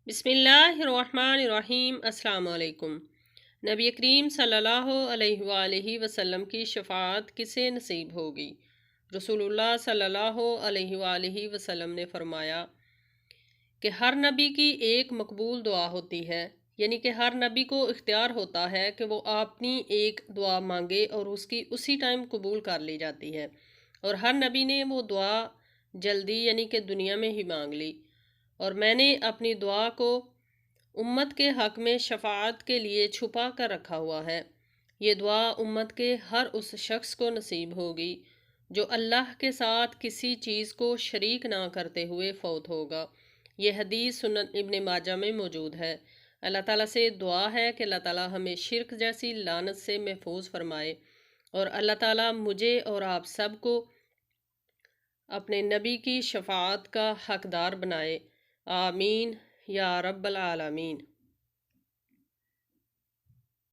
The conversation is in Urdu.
بسم اللہ الرحمن الرحیم۔ السلام علیکم۔ نبی کریم صلی اللہ علیہ وآلہ وسلم کی شفاعت کسے نصیب ہوگی؟ رسول اللہ صلی اللہ علیہ وآلہ وسلم نے فرمایا کہ ہر نبی کی ایک مقبول دعا ہوتی ہے، یعنی کہ ہر نبی کو اختیار ہوتا ہے کہ وہ اپنی ایک دعا مانگے اور اس کی اسی ٹائم قبول کر لی جاتی ہے، اور ہر نبی نے وہ دعا جلدی یعنی کہ دنیا میں ہی مانگ لی، اور میں نے اپنی دعا کو امت کے حق میں شفاعت کے لیے چھپا کر رکھا ہوا ہے۔ یہ دعا امت کے ہر اس شخص کو نصیب ہوگی جو اللہ کے ساتھ کسی چیز کو شریک نہ کرتے ہوئے فوت ہوگا۔ یہ حدیث سنن ابن ماجہ میں موجود ہے۔ اللہ تعالیٰ سے دعا ہے کہ اللہ تعالیٰ ہمیں شرک جیسی لعنت سے محفوظ فرمائے، اور اللہ تعالیٰ مجھے اور آپ سب کو اپنے نبی کی شفاعت کا حقدار بنائے۔ آمین یا رب العالمین۔